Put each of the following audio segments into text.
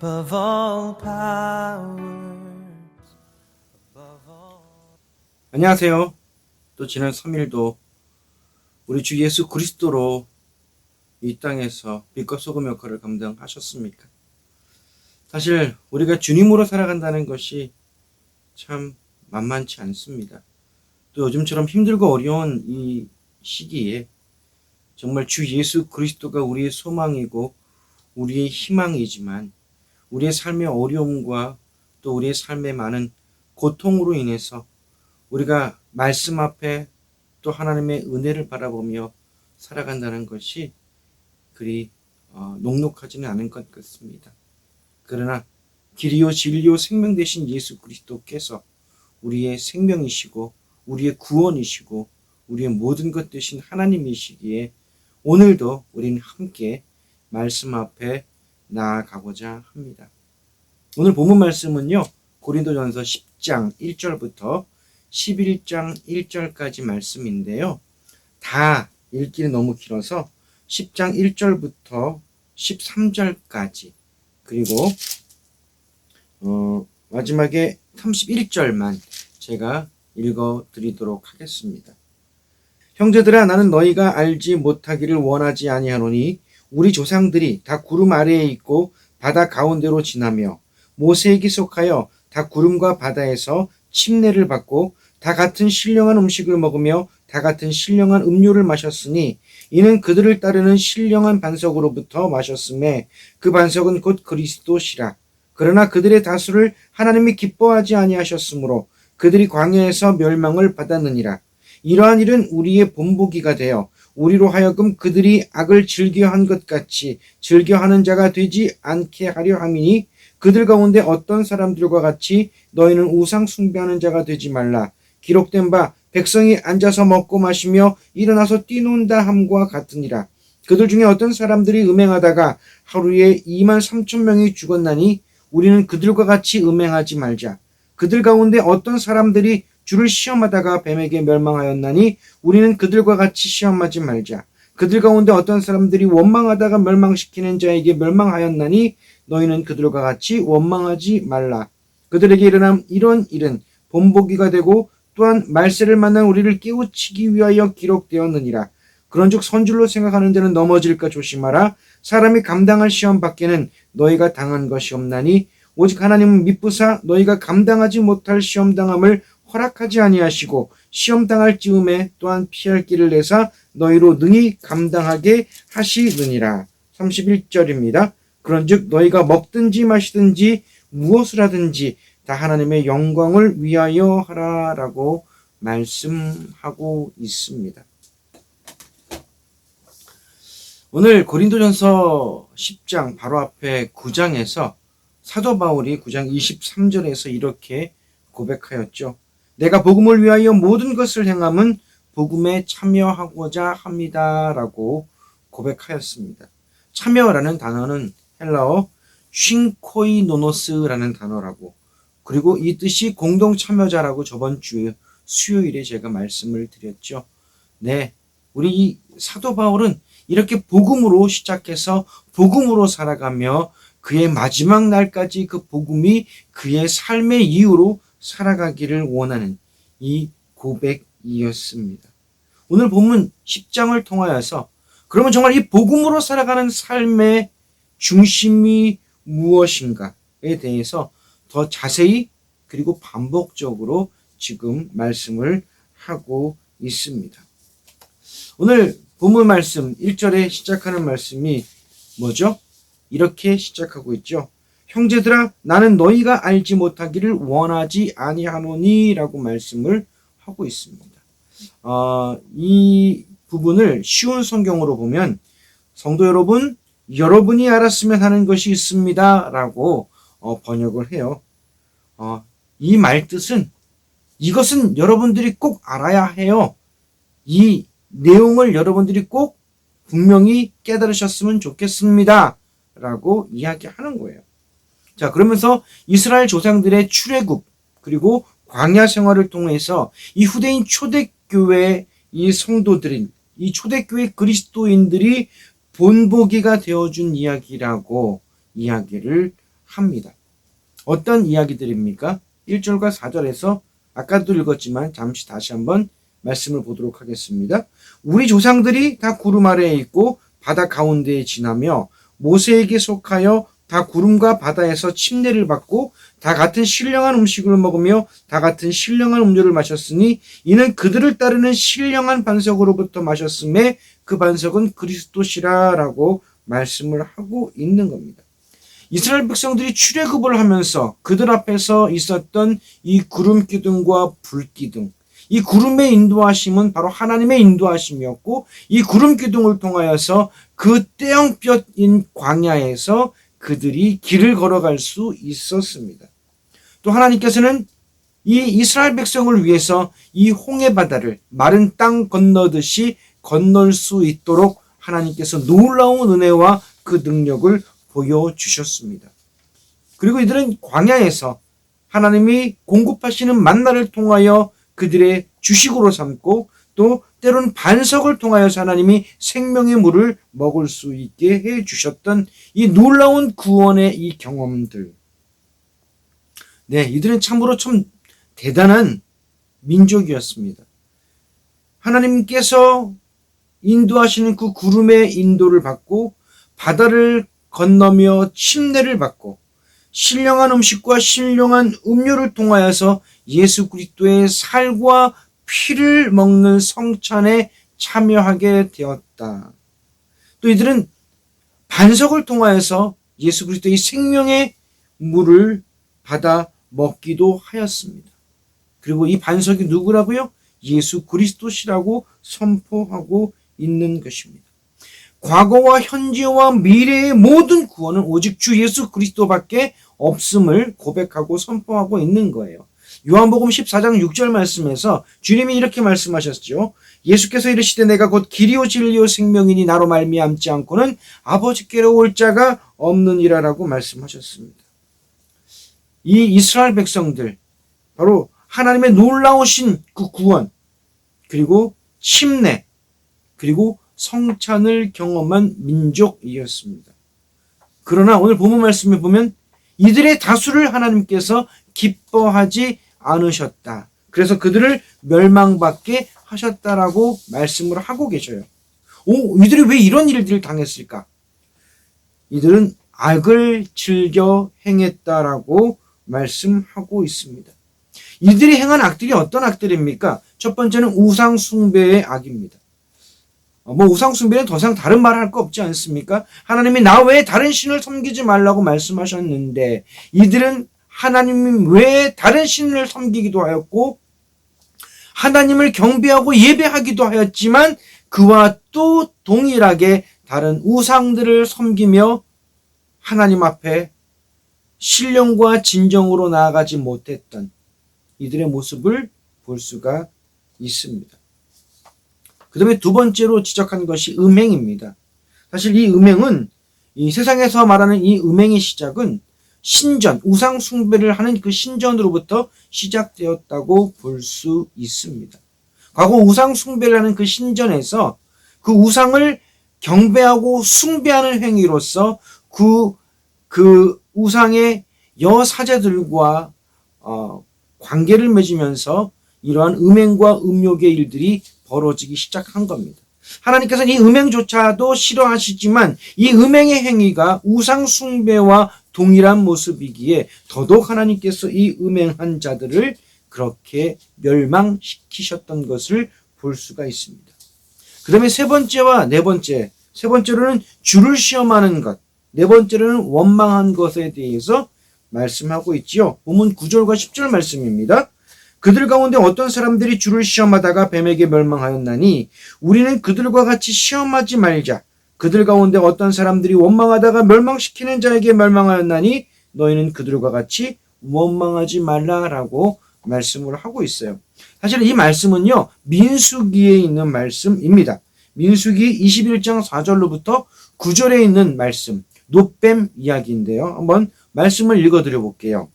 above all powers. 안녕하세요. 또 지난 3일도 우리 주 예수 그리스도로 이 땅에서 빛과 소금 역할을 감당하셨습니까? 사실 우리가 주님으로 살아간다는 것이 참 만만치 않습니다. 또 요즘처럼 힘들고 어려운 이 시기에 정말 주 예수 그리스도가 우리의 소망이고 우리의 희망이지만 우리의 삶의 어려움과 또 우리의 삶의 많은 고통으로 인해서 우리가 말씀 앞에 또 하나님의 은혜를 바라보며 살아간다는 것이 그리 녹록하지는 않은 것 같습니다. 그러나 길이요 진리요 생명 되신 예수 그리스도께서 우리의 생명이시고 우리의 구원이시고 우리의 모든 것 되신 하나님이시기에 오늘도 우리는 함께 말씀 앞에 나아가고자 합니다. 오늘 본문 말씀은요, 고린도전서 10장 1절부터 11장 1절까지 말씀인데요. 다 읽기는 너무 길어서 10장 1절부터 13절까지 그리고 마지막에 31절만 제가 읽어드리도록 하겠습니다. 형제들아, 나는 너희가 알지 못하기를 원하지 아니하노니 우리 조상들이 다 구름 아래에 있고 바다 가운데로 지나며 모세에게 속하여 다 구름과 바다에서 침례를 받고 다 같은 신령한 음식을 먹으며 다 같은 신령한 음료를 마셨으니 이는 그들을 따르는 신령한 반석으로부터 마셨음에 그 반석은 곧 그리스도시라. 그러나 그들의 다수를 하나님이 기뻐하지 아니하셨으므로 그들이 광야에서 멸망을 받았느니라. 이러한 일은 우리의 본보기가 되어 우리로 하여금 그들이 악을 즐겨한 것 같이 즐겨하는 자가 되지 않게 하려 함이니 그들 가운데 어떤 사람들과 같이 너희는 우상 숭배하는 자가 되지 말라. 기록된 바 백성이 앉아서 먹고 마시며 일어나서 뛰논다 함과 같으니라. 그들 중에 어떤 사람들이 음행하다가 하루에 23,000명이 죽었나니 우리는 그들과 같이 음행하지 말자. 그들 가운데 어떤 사람들이 주를 시험하다가 뱀에게 멸망하였나니 우리는 그들과 같이 시험하지 말자. 그들 가운데 어떤 사람들이 원망하다가 멸망시키는 자에게 멸망하였나니 너희는 그들과 같이 원망하지 말라. 그들에게 일어난 이런 일은 본보기가 되고 또한 말세를 만난 우리를 깨우치기 위하여 기록되었느니라. 그런즉 선줄로 생각하는 자는 넘어질까 조심하라. 사람이 감당할 시험 밖에는 너희가 당한 것이 없나니 오직 하나님은 미쁘사 너희가 감당하지 못할 시험당함을 허락하지 아니하시고 시험당할 즈음에 또한 피할 길을 내사 너희로 능히 감당하게 하시느니라. 31절입니다. 그런즉 너희가 먹든지 마시든지 무엇을 하든지 다 하나님의 영광을 위하여 하라라고 말씀하고 있습니다. 오늘 고린도전서 10장 바로 앞에 9장에서 사도 바울이 9장 23절에서 이렇게 고백하였죠. 내가 복음을 위하여 모든 것을 행함은 복음에 참여하고자 합니다라고 고백하였습니다. 참여라는 단어는 헬라어 쉰코이노노스라는 단어라고, 그리고 이 뜻이 공동 참여자라고 저번 주 수요일에 제가 말씀을 드렸죠. 네, 우리 이 사도 바울은 이렇게 복음으로 시작해서 복음으로 살아가며 그의 마지막 날까지 그 복음이 그의 삶의 이유로 살아가기를 원하는 이 고백이었습니다. 오늘 본문 10장을 통하여서 그러면 정말 이 복음으로 살아가는 삶의 중심이 무엇인가에 대해서 더 자세히 그리고 반복적으로 지금 말씀을 하고 있습니다. 오늘 본문 말씀 1절에 시작하는 말씀이 뭐죠? 이렇게 시작하고 있죠. 형제들아, 나는 너희가 알지 못하기를 원하지 아니하노니 라고 말씀을 하고 있습니다. 이 부분을 쉬운 성경으로 보면 성도 여러분, 여러분이 알았으면 하는 것이 있습니다 라고 번역을 해요. 이 말뜻은 이것은 여러분들이 꼭 알아야 해요. 이 내용을 여러분들이 꼭 분명히 깨달으셨으면 좋겠습니다 라고 이야기하는 거예요. 자, 그러면서 이스라엘 조상들의 출애굽 그리고 광야 생활을 통해서 이 후대인 초대교회 이 성도들인 이 초대교회 그리스도인들이 본보기가 되어준 이야기라고 이야기를 합니다. 어떤 이야기들입니까? 1절과 4절에서 아까도 읽었지만 잠시 다시 한번 말씀을 보도록 하겠습니다. 우리 조상들이 다 구름 아래에 있고 바다 가운데에 지나며 모세에게 속하여 다 구름과 바다에서 침례를 받고 다 같은 신령한 음식을 먹으며 다 같은 신령한 음료를 마셨으니 이는 그들을 따르는 신령한 반석으로부터 마셨음에 그 반석은 그리스도시라라고 말씀을 하고 있는 겁니다. 이스라엘 백성들이 출애굽을 하면서 그들 앞에서 있었던 이 구름 기둥과 불 기둥, 이 구름의 인도하심은 바로 하나님의 인도하심이었고 이 구름 기둥을 통하여서 그 떼형볕인 광야에서 그들이 길을 걸어갈 수 있었습니다. 또 하나님께서는 이 이스라엘 백성을 위해서 이 홍해 바다를 마른 땅 건너듯이 건널 수 있도록 하나님께서 놀라운 은혜와 그 능력을 보여주셨습니다. 그리고 이들은 광야에서 하나님이 공급하시는 만나를 통하여 그들의 주식으로 삼고 또 때로는 반석을 통하여서 하나님이 생명의 물을 먹을 수 있게 해주셨던 이 놀라운 구원의 이 경험들. 네, 이들은 참으로 참 대단한 민족이었습니다. 하나님께서 인도하시는 그 구름의 인도를 받고 바다를 건너며 침례를 받고 신령한 음식과 신령한 음료를 통하여서 예수 그리스도의 살과 피를 먹는 성찬에 참여하게 되었다. 또 이들은 반석을 통하여서 예수 그리스도의 생명의 물을 받아 먹기도 하였습니다. 그리고 이 반석이 누구라고요? 예수 그리스도시라고 선포하고 있는 것입니다. 과거와 현재와 미래의 모든 구원은 오직 주 예수 그리스도밖에 없음을 고백하고 선포하고 있는 거예요. 요한복음 14장 6절 말씀에서 주님이 이렇게 말씀하셨죠. 예수께서 이르시되 내가 곧 길이요 진리요 생명이니 나로 말미암지 않고는 아버지께로 올 자가 없느니라라고 말씀하셨습니다. 이 이스라엘 백성들 바로 하나님의 놀라우신 그 구원 그리고 침례 그리고 성찬을 경험한 민족이었습니다. 그러나 오늘 본문 말씀에 보면 이들의 다수를 하나님께서 기뻐하지 않으셨다. 그래서 그들을 멸망받게 하셨다라고 말씀을 하고 계셔요. 이들이 왜 이런 일들을 당했을까? 이들은 악을 즐겨 행했다라고 말씀하고 있습니다. 이들이 행한 악들이 어떤 악들입니까? 첫 번째는 우상 숭배의 악입니다. 우상 숭배는 더 이상 다른 말 할 거 없지 않습니까? 하나님이 나 외에 다른 신을 섬기지 말라고 말씀하셨는데 이들은 하나님 외에 다른 신을 섬기기도 하였고 하나님을 경배하고 예배하기도 하였지만 그와 또 동일하게 다른 우상들을 섬기며 하나님 앞에 신령과 진정으로 나아가지 못했던 이들의 모습을 볼 수가 있습니다. 그 다음에 두 번째로 지적한 것이 음행입니다. 사실 이 음행은 이 세상에서 말하는 이 음행의 시작은 신전, 우상 숭배를 하는 그 신전으로부터 시작되었다고 볼 수 있습니다. 과거 우상 숭배를 하는 그 신전에서 그 우상을 경배하고 숭배하는 행위로서 그 우상의 여사제들과 관계를 맺으면서 이러한 음행과 음욕의 일들이 벌어지기 시작한 겁니다. 하나님께서는 이 음행조차도 싫어하시지만 이 음행의 행위가 우상 숭배와 동일한 모습이기에 더더욱 하나님께서 이 음행한 자들을 그렇게 멸망시키셨던 것을 볼 수가 있습니다. 그 다음에 세 번째와 네 번째, 세 번째로는 주를 시험하는 것, 네 번째로는 원망한 것에 대해서 말씀하고 있지요. 본문 9절과 10절 말씀입니다. 그들 가운데 어떤 사람들이 주를 시험하다가 뱀에게 멸망하였나니 우리는 그들과 같이 시험하지 말자. 그들 가운데 어떤 사람들이 원망하다가 멸망시키는 자에게 멸망하였나니 너희는 그들과 같이 원망하지 말라라고 말씀을 하고 있어요. 사실 이 말씀은요, 민수기에 있는 말씀입니다. 민수기 21장 4절로부터 9절에 있는 말씀, 놋뱀 이야기인데요. 한번 말씀을 읽어드려 볼게요.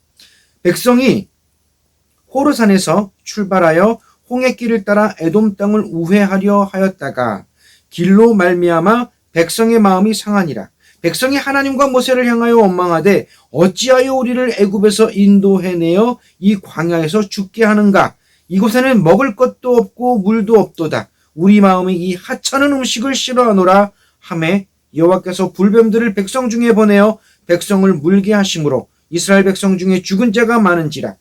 백성이 호르산에서 출발하여 홍해길을 따라 에돔 땅을 우회하려 하였다가 길로 말미암아 백성의 마음이 상하니라. 백성이 하나님과 모세를 향하여 원망하되 어찌하여 우리를 애굽에서 인도해내어 이 광야에서 죽게 하는가? 이곳에는 먹을 것도 없고 물도 없도다. 우리 마음이 이 하찮은 음식을 싫어하노라 하매 여호와께서 불뱀들을 백성 중에 보내어 백성을 물게 하심으로 이스라엘 백성 중에 죽은 자가 많은지라.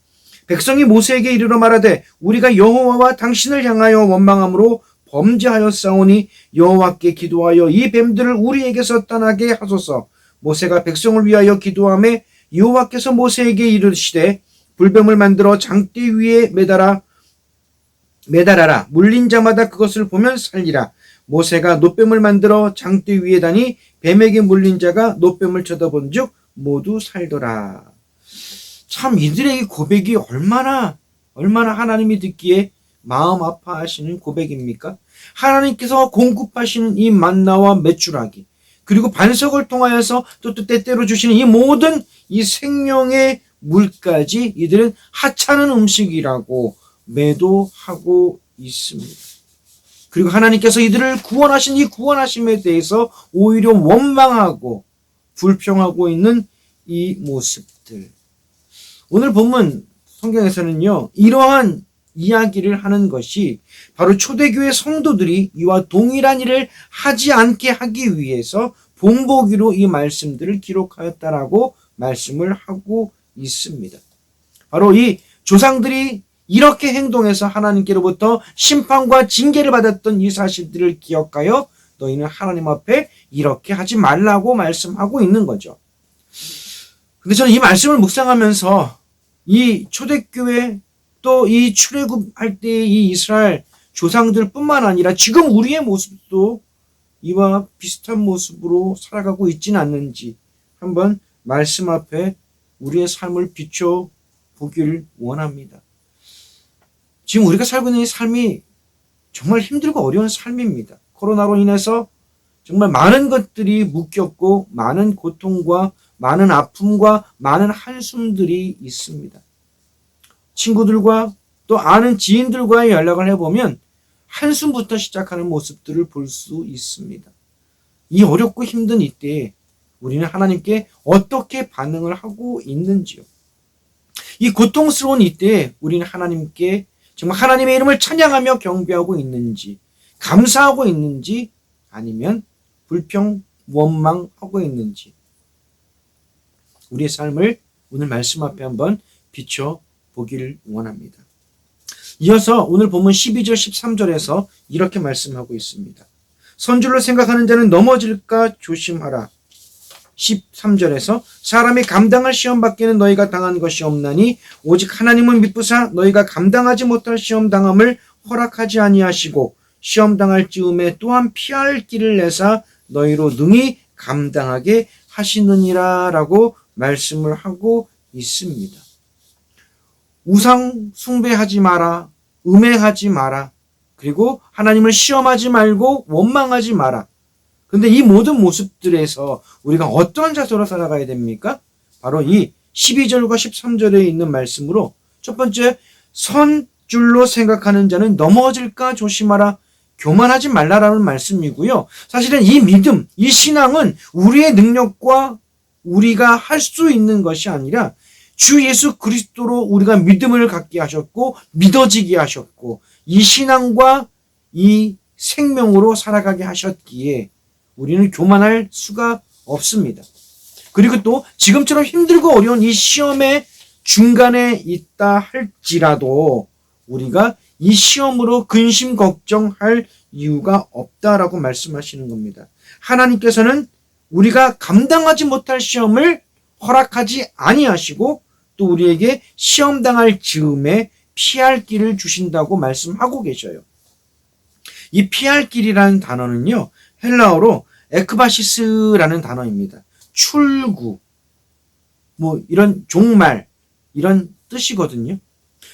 백성이 모세에게 이르러 말하되 우리가 여호와와 당신을 향하여 원망함으로 범죄하였사오니 여호와께 기도하여 이 뱀들을 우리에게서 떠나게 하소서. 모세가 백성을 위하여 기도하매 여호와께서 모세에게 이르시되 불뱀을 만들어 장대 위에 매달아라. 물린 자마다 그것을 보면 살리라. 모세가 놋뱀을 만들어 장대 위에 다니 뱀에게 물린 자가 놋뱀을 쳐다본 즉 모두 살더라. 참 이들의 이 고백이 얼마나 하나님이 듣기에 마음 아파하시는 고백입니까? 하나님께서 공급하시는 이 만나와 메추라기, 그리고 반석을 통하여서 또 때때로 주시는 이 모든 이 생명의 물까지 이들은 하찮은 음식이라고 매도하고 있습니다. 그리고 하나님께서 이들을 구원하신 이 구원하심에 대해서 오히려 원망하고 불평하고 있는 이 모습들. 오늘 본문 성경에서는요, 이러한 이야기를 하는 것이 바로 초대교회 성도들이 이와 동일한 일을 하지 않게 하기 위해서 본보기로 이 말씀들을 기록하였다라고 말씀을 하고 있습니다. 바로 이 조상들이 이렇게 행동해서 하나님께로부터 심판과 징계를 받았던 이 사실들을 기억하여 너희는 하나님 앞에 이렇게 하지 말라고 말씀하고 있는 거죠. 근데 저는 이 말씀을 묵상하면서 이 초대교회 또 이 출애굽할 때의 이 이스라엘 조상들 뿐만 아니라 지금 우리의 모습도 이와 비슷한 모습으로 살아가고 있지는 않는지 한번 말씀 앞에 우리의 삶을 비춰 보길 원합니다. 지금 우리가 살고 있는 이 삶이 정말 힘들고 어려운 삶입니다. 코로나로 인해서 정말 많은 것들이 묶였고 많은 고통과 많은 아픔과 많은 한숨들이 있습니다. 친구들과 또 아는 지인들과의 연락을 해보면 한숨부터 시작하는 모습들을 볼 수 있습니다. 이 어렵고 힘든 이때에 우리는 하나님께 어떻게 반응을 하고 있는지요. 이 고통스러운 이때에 우리는 하나님께 정말 하나님의 이름을 찬양하며 경배하고 있는지, 감사하고 있는지, 아니면 불평, 원망하고 있는지, 우리의 삶을 오늘 말씀 앞에 한번 비춰 보기를 원합니다. 이어서 오늘 본문 12절 13절에서 이렇게 말씀하고 있습니다. 선줄로 생각하는 자는 넘어질까 조심하라. 13절에서 사람이 감당할 시험 밖에는 너희가 당한 것이 없나니 오직 하나님은 미쁘사 너희가 감당하지 못할 시험 당함을 허락하지 아니하시고 시험 당할 즈음에 또한 피할 길을 내사 너희로 능히 감당하게 하시느니라 라고 말씀을 하고 있습니다. 우상 숭배하지 마라. 음해하지 마라. 그리고 하나님을 시험하지 말고 원망하지 마라. 근데 이 모든 모습들에서 우리가 어떠한 자세로 살아가야 됩니까? 바로 이 12절과 13절에 있는 말씀으로 첫 번째, 선줄로 생각하는 자는 넘어질까 조심하라. 교만하지 말라라는 말씀이고요. 사실은 이 믿음, 이 신앙은 우리의 능력과 우리가 할 수 있는 것이 아니라 주 예수 그리스도로 우리가 믿음을 갖게 하셨고 믿어지게 하셨고 이 신앙과 이 생명으로 살아가게 하셨기에 우리는 교만할 수가 없습니다. 그리고 또 지금처럼 힘들고 어려운 이 시험의 중간에 있다 할지라도 우리가 이 시험으로 근심 걱정할 이유가 없다라고 말씀하시는 겁니다. 하나님께서는 우리가 감당하지 못할 시험을 허락하지 아니하시고 또 우리에게 시험 당할 즈음에 피할 길을 주신다고 말씀하고 계셔요. 이 피할 길이라는 단어는요, 헬라어로 에크바시스라는 단어입니다. 출구, 이런 종말, 이런 뜻이거든요.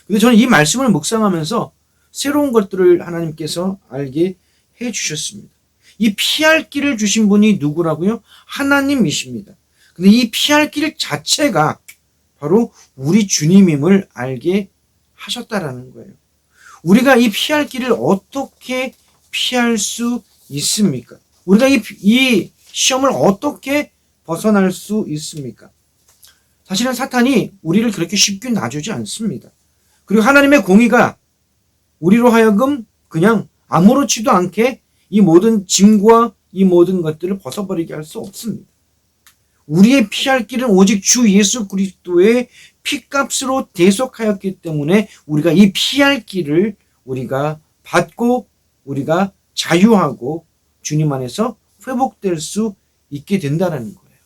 근데 저는 이 말씀을 묵상하면서 새로운 것들을 하나님께서 알게 해 주셨습니다. 이 피할 길을 주신 분이 누구라고요? 하나님이십니다. 근데 이 피할 길 자체가 바로 우리 주님임을 알게 하셨다라는 거예요. 우리가 이 피할 길을 어떻게 피할 수 있습니까? 우리가 이 시험을 어떻게 벗어날 수 있습니까? 사실은 사탄이 우리를 그렇게 쉽게 놔주지 않습니다. 그리고 하나님의 공의가 우리로 하여금 그냥 아무렇지도 않게 이 모든 짐과 이 모든 것들을 벗어버리게 할 수 없습니다. 우리의 피할 길은 오직 주 예수 그리스도의 피값으로 대속하였기 때문에 우리가 이 피할 길을 우리가 받고 우리가 자유하고 주님 안에서 회복될 수 있게 된다는 거예요.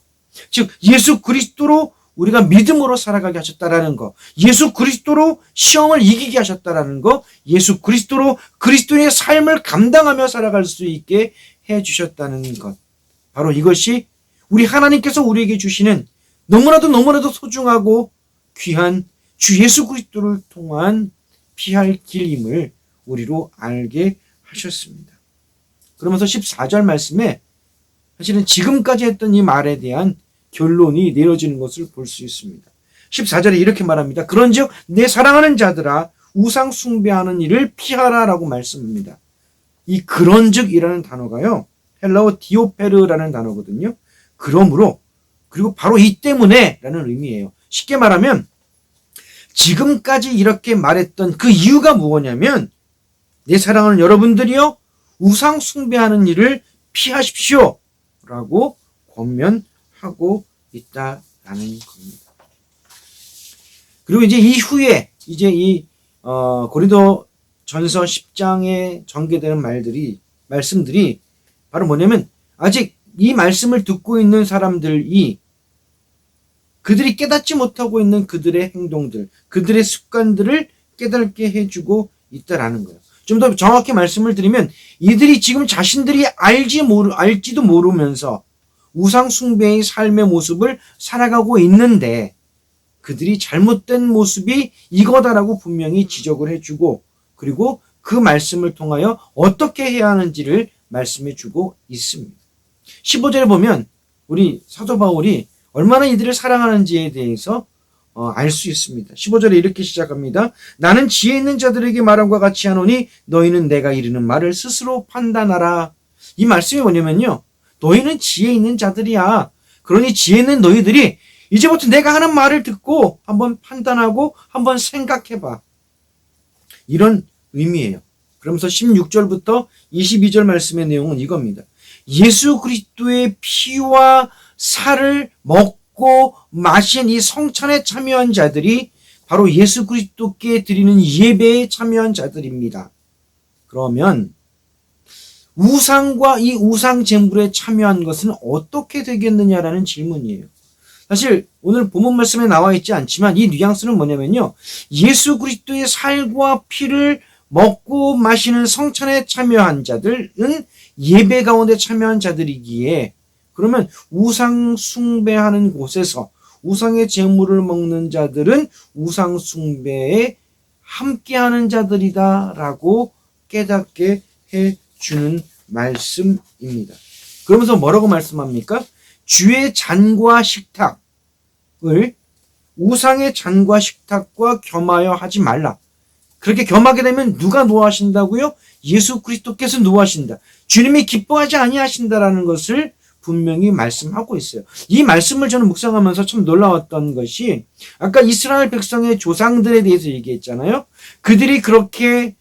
즉 예수 그리스도로 우리가 믿음으로 살아가게 하셨다라는 거, 예수 그리스도로 시험을 이기게 하셨다라는 거, 예수 그리스도로 그리스도의 삶을 감당하며 살아갈 수 있게 해주셨다는 것, 바로 이것이 우리 하나님께서 우리에게 주시는 너무나도 소중하고 귀한 주 예수 그리스도를 통한 피할 길임을 우리로 알게 하셨습니다. 그러면서 14절 말씀에 사실은 지금까지 했던 이 말에 대한 결론이 내려지는 것을 볼 수 있습니다. 14절에 이렇게 말합니다. 그런즉 내 사랑하는 자들아 우상 숭배하는 일을 피하라 라고 말씀합니다. 이 그런즉이라는 단어가요, 헬라어 디오페르라는 단어거든요. 그러므로, 그리고 바로 이 때문에 라는 의미예요. 쉽게 말하면 지금까지 이렇게 말했던 그 이유가 무엇이냐면 내 사랑하는 여러분들이요 우상 숭배하는 일을 피하십시오 라고 권면하고 있다라는 겁니다. 그리고 이제 이후에 이제 이 고린도 전서 10장에 전개되는 말씀들이 바로 뭐냐면 아직 이 말씀을 듣고 있는 사람들이 그들이 깨닫지 못하고 있는 그들의 행동들, 그들의 습관들을 깨닫게 해주고 있다라는 거예요. 좀 더 정확히 말씀을 드리면 이들이 지금 자신들이 알지도 모르면서 우상 숭배의 삶의 모습을 살아가고 있는데 그들이 잘못된 모습이 이거다라고 분명히 지적을 해주고 그리고 그 말씀을 통하여 어떻게 해야 하는지를 말씀해주고 있습니다. 15절에 보면 우리 사도 바울이 얼마나 이들을 사랑하는지에 대해서 알 수 있습니다. 15절에 이렇게 시작합니다. 나는 지혜 있는 자들에게 말함과 같이 하노니 너희는 내가 이르는 말을 스스로 판단하라. 이 말씀이 뭐냐면요, 너희는 지혜 있는 자들이야. 그러니 지혜 있는 너희들이 이제부터 내가 하는 말을 듣고 한번 판단하고 한번 생각해봐. 이런 의미예요. 그러면서 16절부터 22절 말씀의 내용은 이겁니다. 예수 그리스도의 피와 살을 먹고 마신 이 성찬에 참여한 자들이 바로 예수 그리스도께 드리는 예배에 참여한 자들입니다. 그러면 우상과 이 우상 제물에 참여한 것은 어떻게 되겠느냐라는 질문이에요. 사실 오늘 본문 말씀에 나와 있지 않지만 이 뉘앙스는 뭐냐면요, 예수 그리스도의 살과 피를 먹고 마시는 성찬에 참여한 자들은 예배 가운데 참여한 자들이기에 그러면 우상 숭배하는 곳에서 우상의 제물을 먹는 자들은 우상 숭배에 함께하는 자들이다라고 깨닫게 해주는 말씀입니다. 그러면서 뭐라고 말씀합니까? 주의 잔과 식탁을 우상의 잔과 식탁과 겸하여 하지 말라. 그렇게 겸하게 되면 누가 노하신다고요? 예수 그리스도께서 노하신다. 주님이 기뻐하지 아니하신다라는 것을 분명히 말씀하고 있어요. 이 말씀을 저는 묵상하면서 참 놀라웠던 것이 아까 이스라엘 백성의 조상들에 대해서 얘기했잖아요. 그들이 그렇게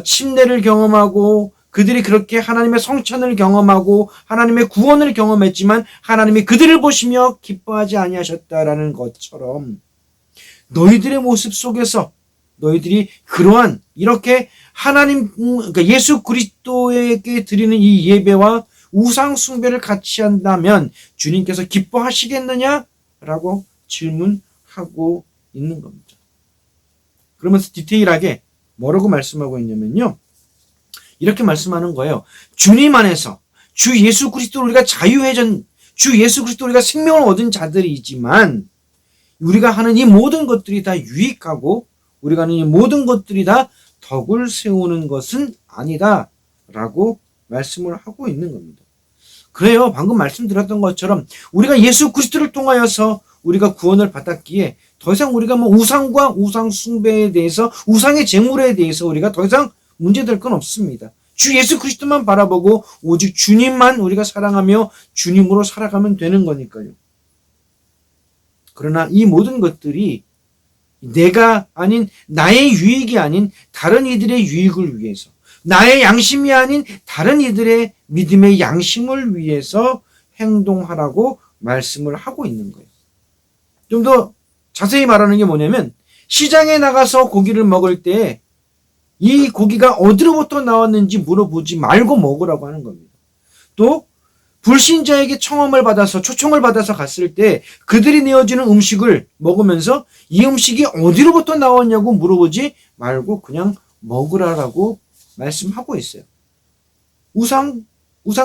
침례를 경험하고 그들이 그렇게 하나님의 성찬을 경험하고 하나님의 구원을 경험했지만 하나님이 그들을 보시며 기뻐하지 아니하셨다라는 것처럼 너희들의 모습 속에서 너희들이 그러한 이렇게 하나님, 그러니까 예수 그리스도에게 드리는 이 예배와 우상 숭배를 같이 한다면 주님께서 기뻐하시겠느냐라고 질문하고 있는 겁니다. 그러면서 디테일하게 뭐라고 말씀하고 있냐면요, 이렇게 말씀하는 거예요. 주님 안에서 주 예수 그리스도 우리가 주 예수 그리스도 우리가 생명을 얻은 자들이지만 우리가 하는 이 모든 것들이 다 유익하고 우리가 하는 이 모든 것들이 다 덕을 세우는 것은 아니다 라고 말씀을 하고 있는 겁니다. 그래요. 방금 말씀드렸던 것처럼 우리가 예수 그리스도를 통하여서 우리가 구원을 받았기에 더 이상 우리가 뭐 우상과 우상 숭배에 대해서 우상의 제물에 대해서 우리가 더 이상 문제될 건 없습니다. 주 예수 그리스도만 바라보고 오직 주님만 우리가 사랑하며 주님으로 살아가면 되는 거니까요. 그러나 이 모든 것들이 내가 아닌 나의 유익이 아닌 다른 이들의 유익을 위해서, 나의 양심이 아닌 다른 이들의 믿음의 양심을 위해서 행동하라고 말씀을 하고 있는 거예요. 좀 더 자세히 말하는 게 뭐냐면, 시장에 나가서 고기를 먹을 때 이 고기가 어디로부터 나왔는지 물어보지 말고 먹으라고 하는 겁니다. 또 불신자에게 초청을 받아서 갔을 때 그들이 내어주는 음식을 먹으면서 이 음식이 어디로부터 나왔냐고 물어보지 말고 그냥 먹으라라고 말씀하고 있어요. 우상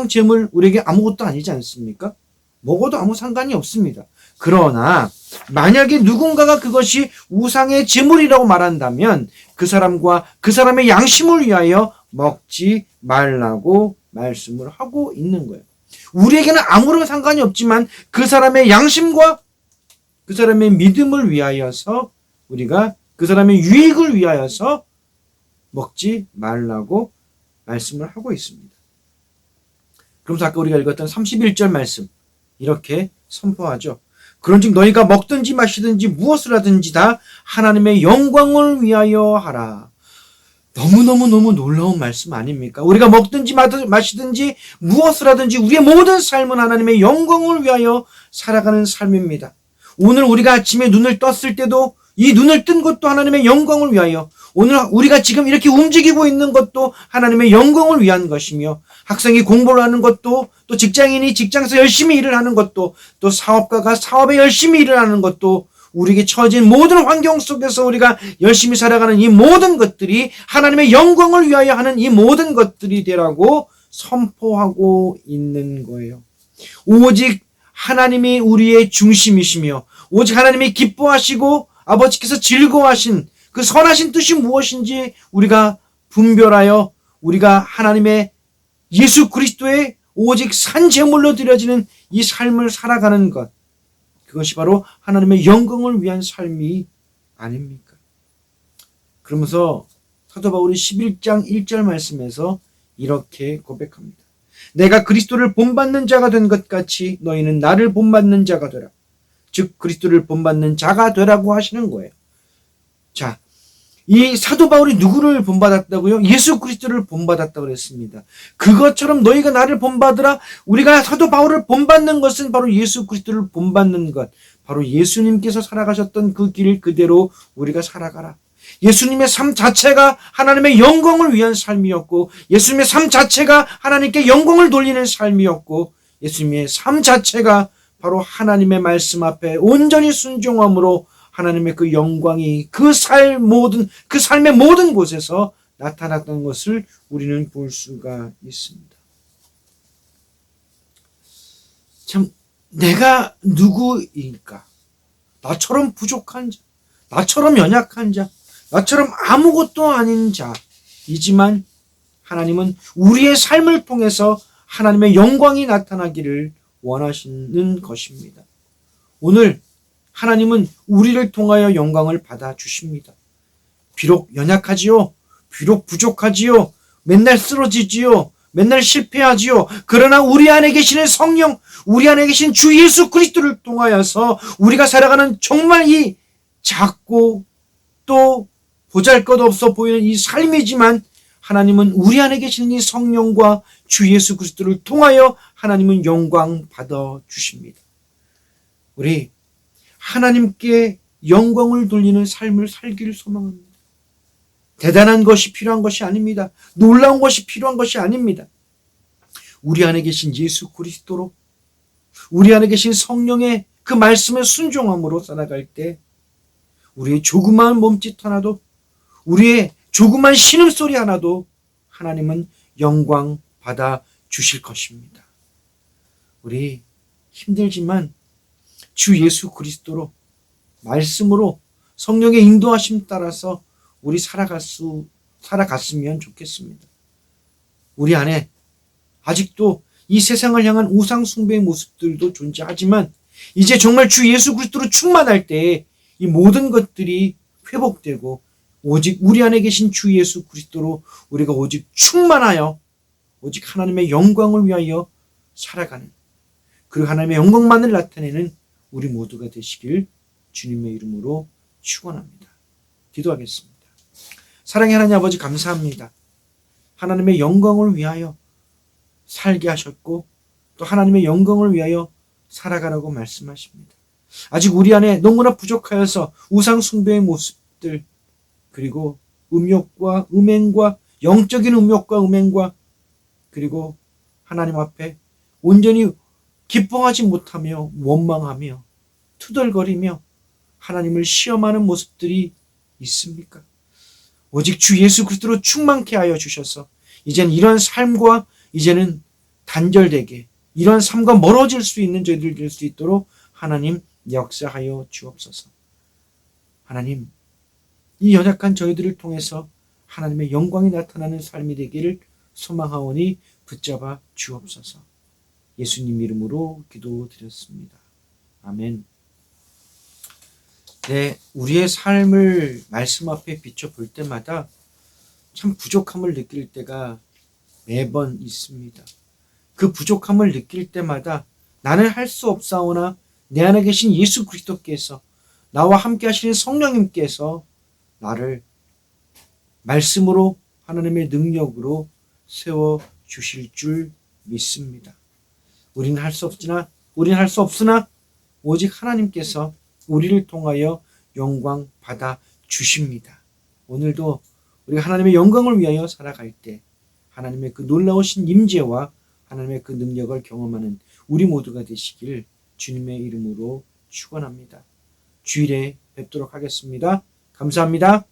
제물 우리에게 아무것도 아니지 않습니까? 먹어도 아무 상관이 없습니다. 그러나 만약에 누군가가 그것이 우상의 제물이라고 말한다면 그 사람과 그 사람의 양심을 위하여 먹지 말라고 말씀을 하고 있는 거예요. 우리에게는 아무런 상관이 없지만 그 사람의 양심과 그 사람의 믿음을 위하여서, 우리가 그 사람의 유익을 위하여서 먹지 말라고 말씀을 하고 있습니다. 그러면서 아까 우리가 읽었던 31절 말씀 이렇게 선포하죠. 그런즉 너희가 먹든지 마시든지 무엇을 하든지 다 하나님의 영광을 위하여 하라. 너무너무 놀라운 말씀 아닙니까? 우리가 먹든지 마시든지 무엇을 하든지 우리의 모든 삶은 하나님의 영광을 위하여 살아가는 삶입니다. 오늘 우리가 아침에 눈을 떴을 때도 이 눈을 뜬 것도 하나님의 영광을 위하여, 오늘 우리가 지금 이렇게 움직이고 있는 것도 하나님의 영광을 위한 것이며, 학생이 공부를 하는 것도, 또 직장인이 직장에서 열심히 일을 하는 것도, 또 사업가가 사업에 열심히 일을 하는 것도, 우리에게 처해진 모든 환경 속에서 우리가 열심히 살아가는 이 모든 것들이 하나님의 영광을 위하여 하는 이 모든 것들이 되라고 선포하고 있는 거예요. 오직 하나님이 우리의 중심이시며, 오직 하나님이 기뻐하시고 아버지께서 즐거워하신 그 선하신 뜻이 무엇인지 우리가 분별하여 우리가 하나님의 예수 그리스도의 오직 산 제물로 드려지는 이 삶을 살아가는 것, 그것이 바로 하나님의 영광을 위한 삶이 아닙니까? 그러면서 사도 바울이 11장 1절 말씀에서 이렇게 고백합니다. 내가 그리스도를 본받는 자가 된 것 같이 너희는 나를 본받는 자가 되라. 즉 그리스도를 본받는 자가 되라고 하시는 거예요. 자, 이 사도 바울이 누구를 본받았다고요? 예수 그리스도를 본받았다고 그랬습니다. 그것처럼 너희가 나를 본받으라. 우리가 사도 바울을 본받는 것은 바로 예수 그리스도를 본받는 것, 바로 예수님께서 살아가셨던 그 길 그대로 우리가 살아가라. 예수님의 삶 자체가 하나님의 영광을 위한 삶이었고, 예수님의 삶 자체가 하나님께 영광을 돌리는 삶이었고, 예수님의 삶 자체가 바로 하나님의 말씀 앞에 온전히 순종함으로 하나님의 그 영광이 그 삶의 모든 곳에서 나타났던 것을 우리는 볼 수가 있습니다. 참, 내가 누구일까? 나처럼 부족한 자, 나처럼 연약한 자, 나처럼 아무것도 아닌 자이지만 하나님은 우리의 삶을 통해서 하나님의 영광이 나타나기를 원하시는 것입니다. 오늘 하나님은 우리를 통하여 영광을 받아 주십니다. 비록 연약하지요. 비록 부족하지요. 맨날 쓰러지지요. 맨날 실패하지요. 그러나 우리 안에 계시는 성령, 우리 안에 계신 주 예수 그리스도를 통하여서 우리가 살아가는 정말 이 작고 또 보잘것없어 보이는 이 삶이지만, 하나님은 우리 안에 계시는 이 성령과 주 예수 그리스도를 통하여 하나님은 영광 받아 주십니다. 우리 하나님께 영광을 돌리는 삶을 살기를 소망합니다. 대단한 것이 필요한 것이 아닙니다. 놀라운 것이 필요한 것이 아닙니다. 우리 안에 계신 예수 그리스도로, 우리 안에 계신 성령의 그 말씀에 순종함으로 살아갈 때 우리의 조그마한 몸짓 하나도, 우리의 조그만 신음소리 하나도 하나님은 영광 받아 주실 것입니다. 우리 힘들지만 주 예수 그리스도로, 말씀으로, 성령의 인도하심 따라서 우리 살아갔으면 좋겠습니다. 우리 안에 아직도 이 세상을 향한 우상 숭배의 모습들도 존재하지만, 이제 정말 주 예수 그리스도로 충만할 때 이 모든 것들이 회복되고, 오직 우리 안에 계신 주 예수 그리스도로 우리가 오직 충만하여 오직 하나님의 영광을 위하여 살아가는, 그리고 하나님의 영광만을 나타내는 우리 모두가 되시길 주님의 이름으로 축원합니다. 기도하겠습니다. 사랑의 하나님 아버지 감사합니다. 하나님의 영광을 위하여 살게 하셨고 또 하나님의 영광을 위하여 살아가라고 말씀하십니다. 아직 우리 안에 너무나 부족하여서 우상 숭배의 모습들 그리고 음욕과 음행과 영적인 음욕과 음행과 그리고 하나님 앞에 온전히 기뻐하지 못하며 원망하며 투덜거리며 하나님을 시험하는 모습들이 있습니까? 오직 주 예수 그리스도로 충만케 하여 주셔서 이제는 이런 삶과 이제는 단절되게 이런 삶과 멀어질 수 있는 저희들 될 수 있도록 하나님 역사하여 주옵소서. 하나님 이 연약한 저희들을 통해서 하나님의 영광이 나타나는 삶이 되기를 소망하오니 붙잡아 주옵소서. 예수님 이름으로 기도드렸습니다. 아멘. 네, 우리의 삶을 말씀 앞에 비춰볼 때마다 참 부족함을 느낄 때가 매번 있습니다. 그 부족함을 느낄 때마다 나는 할 수 없사오나 내 안에 계신 예수 그리스도께서 나와 함께 하시는 성령님께서 나를 말씀으로 하나님의 능력으로 세워주실 줄 믿습니다. 우리는 할 수 없으나 오직 하나님께서 우리를 통하여 영광 받아 주십니다. 오늘도 우리가 하나님의 영광을 위하여 살아갈 때 하나님의 그 놀라우신 임재와 하나님의 그 능력을 경험하는 우리 모두가 되시길 주님의 이름으로 축원합니다. 주일에 뵙도록 하겠습니다. 감사합니다.